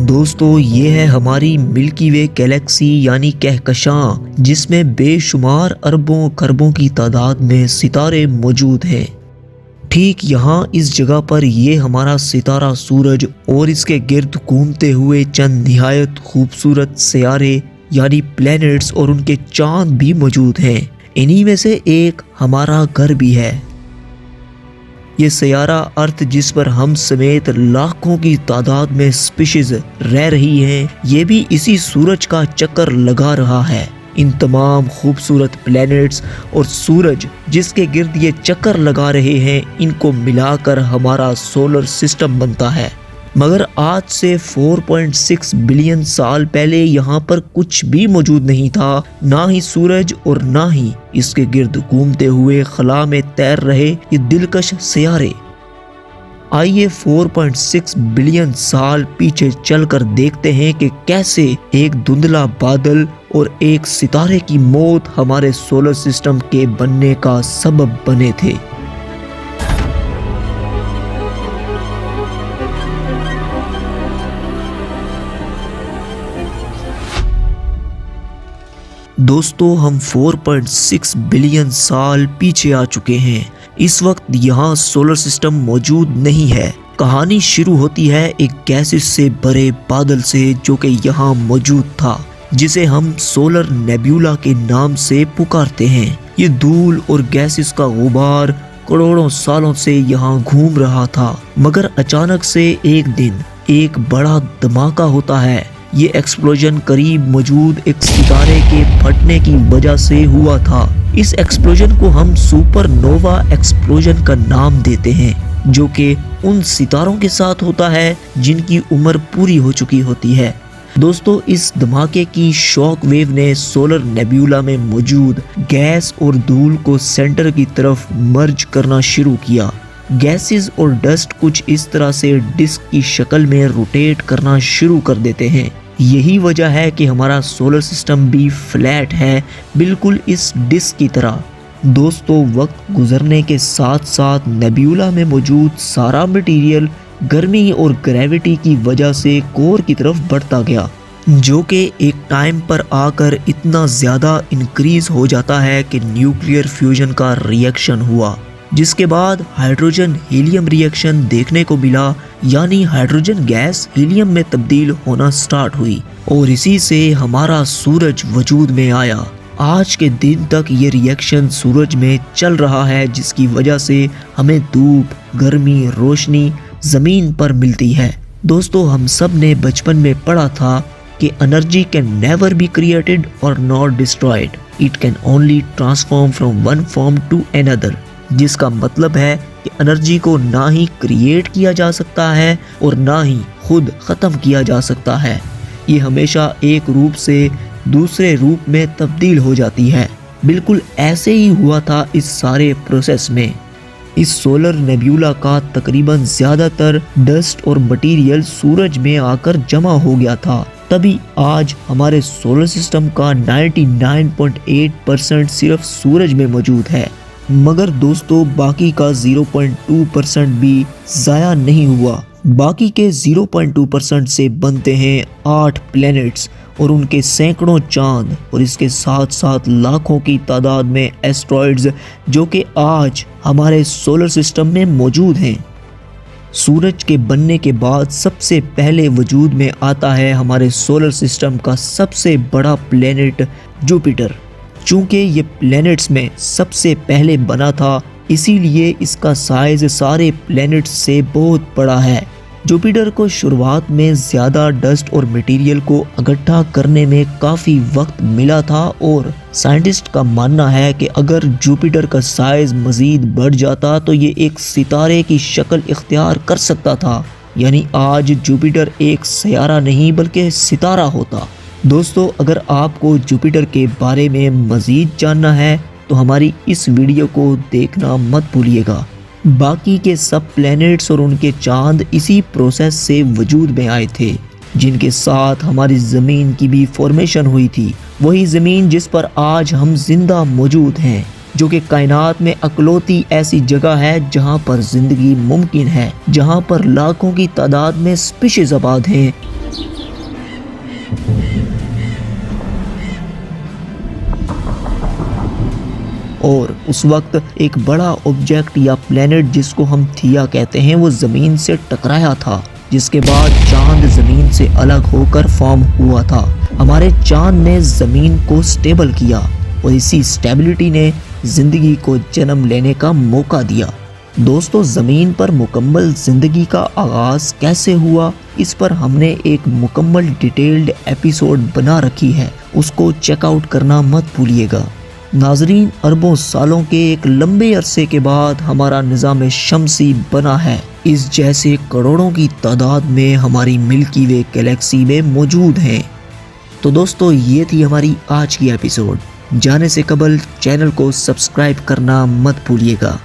दोस्तों ये है हमारी मिल्की वे गैलेक्सी यानी कहकशां, जिसमें बेशुमार अरबों खरबों की तादाद में सितारे मौजूद हैं। ठीक यहाँ इस जगह पर ये हमारा सितारा सूरज और इसके गिर्द घूमते हुए चंद निहायत खूबसूरत सियारे यानी प्लैनेट्स और उनके चांद भी मौजूद हैं। इन्हीं में से एक हमारा घर भी है। ये सियारा अर्थ, जिस पर हम समेत लाखों की तादाद में स्पीशीज रह रही हैं, ये भी इसी सूरज का चक्कर लगा रहा है। इन तमाम खूबसूरत प्लैनेट्स और सूरज जिसके गिर्द ये चक्कर लगा रहे हैं, इनको मिलाकर हमारा सोलर सिस्टम बनता है। मगर आज से 4.6 बिलियन साल पहले यहाँ पर कुछ भी मौजूद नहीं था, ना ही सूरज और ना ही इसके गिर्द घूमते हुए खला में तैर रहे ये दिलकश सियारे। आइए 4.6 बिलियन साल पीछे चलकर देखते हैं कि कैसे एक धुंधला बादल और एक सितारे की मौत हमारे सोलर सिस्टम के बनने का सबब बने थे। दोस्तों हम 4.6 बिलियन साल पीछे आ चुके हैं। इस वक्त यहाँ सोलर सिस्टम मौजूद नहीं है। कहानी शुरू होती है एक गैसेस से भरे बादल से, जो कि यहाँ मौजूद था, जिसे हम सोलर नेब्यूला के नाम से पुकारते हैं। ये धूल और गैसेस का गुबार करोड़ों सालों से यहाँ घूम रहा था, मगर अचानक से एक दिन एक बड़ा धमाका होता है। ये एक्सप्लोजन करीब मौजूद एक सितारे के फटने की वजह से हुआ था। इस एक्सप्लोजन को हम सुपरनोवा एक्सप्लोजन का नाम देते हैं, जो कि उन सितारों के साथ होता है जिनकी उम्र पूरी हो चुकी होती है। दोस्तों इस धमाके की शॉक वेव ने सोलर नेब्यूला में मौजूद गैस और धूल को सेंटर की तरफ मर्ज करना शुरू किया। गैसेस और डस्ट कुछ इस तरह से डिस्क की शक्ल में रोटेट करना शुरू कर देते हैं। यही वजह है कि हमारा सोलर सिस्टम भी फ्लैट है, बिल्कुल इस डिस्क की तरह। दोस्तों वक्त गुजरने के साथ साथ नेब्यूला में मौजूद सारा मटेरियल गर्मी और ग्रेविटी की वजह से कोर की तरफ बढ़ता गया, जो कि एक टाइम पर आकर इतना ज़्यादा इंक्रीज हो जाता है कि न्यूक्लियर फ्यूजन का रिएक्शन हुआ, जिसके बाद हाइड्रोजन हीलियम रिएक्शन देखने को मिला, यानी हाइड्रोजन गैस हीलियम में तब्दील होना स्टार्ट हुई और इसी से हमारा सूरज वजूद में आया। आज के दिन तक ये रिएक्शन सूरज में चल रहा है, जिसकी वजह से हमें धूप, गर्मी, रोशनी ज़मीन पर मिलती है। दोस्तों हम सब ने बचपन में पढ़ा था कि energy can never be created और not destroyed, it can only transform from one form to another, जिसका मतलब है कि एनर्जी को ना ही क्रिएट किया जा सकता है और ना ही खुद ख़त्म किया जा सकता है। ये हमेशा एक रूप से दूसरे रूप में तब्दील हो जाती है। बिल्कुल ऐसे ही हुआ था इस सारे प्रोसेस में। इस सोलर नेब्यूला का तकरीबन ज़्यादातर डस्ट और मटेरियल सूरज में आकर जमा हो गया था, तभी आज हमारे सोलर सिस्टम का 99.8% सिर्फ सूरज में मौजूद है। मगर दोस्तों बाकी का 0.2% भी ज़ाया नहीं हुआ। बाकी के 0.2% से बनते हैं 8 प्लैनेट्स और उनके सैकड़ों चांद, और इसके साथ साथ लाखों की तादाद में एस्ट्रॉइड्स, जो कि आज हमारे सोलर सिस्टम में मौजूद हैं। सूरज के बनने के बाद सबसे पहले वजूद में आता है हमारे सोलर सिस्टम का सबसे बड़ा प्लैनेट जुपिटर। चूँकि ये प्लैनेट्स में सबसे पहले बना था, इसीलिए इसका साइज सारे प्लैनेट्स से बहुत बड़ा है। जुपिटर को शुरुआत में ज़्यादा डस्ट और मटेरियल को इकट्ठा करने में काफ़ी वक्त मिला था, और साइंटिस्ट का मानना है कि अगर जुपिटर का साइज मज़ीद बढ़ जाता तो ये एक सितारे की शक्ल इख्तियार कर सकता था, यानी आज जुपिटर एक सियारा नहीं बल्कि सितारा होता। दोस्तों अगर आपको जुपिटर के बारे में मज़ीद जानना है तो हमारी इस वीडियो को देखना मत भूलिएगा। बाकी के सब प्लैनेट्स और उनके चांद इसी प्रोसेस से वजूद में आए थे, जिनके साथ हमारी ज़मीन की भी फॉर्मेशन हुई थी। वही ज़मीन जिस पर आज हम जिंदा मौजूद हैं, जो कि कायनात में अकलौती ऐसी जगह है जहाँ पर ज़िंदगी मुमकिन है, जहाँ पर लाखों की तादाद में स्पीशीज़ आबाद हैं। और उस वक्त एक बड़ा ऑब्जेक्ट या प्लेनेट जिसको हम थिया कहते हैं वो ज़मीन से टकराया था, जिसके बाद चांद ज़मीन से अलग होकर फॉर्म हुआ था। हमारे चांद ने ज़मीन को स्टेबल किया और इसी स्टेबिलिटी ने ज़िंदगी को जन्म लेने का मौका दिया। दोस्तों, ज़मीन पर मुकम्मल ज़िंदगी का आगाज़ कैसे हुआ, इस पर हमने एक मुकम्मल डिटेल्ड एपिसोड बना रखी है, उसको चेकआउट करना मत भूलिएगा। नाजरीन, अरबों सालों के एक लंबे अरसे के बाद हमारा निज़ाम शम्सी बना है। इस जैसे करोड़ों की तादाद में हमारी मिल्की वे गैलेक्सी में मौजूद हैं। तो दोस्तों, ये थी हमारी आज की एपिसोड। जाने से कबल चैनल को सब्सक्राइब करना मत भूलिएगा।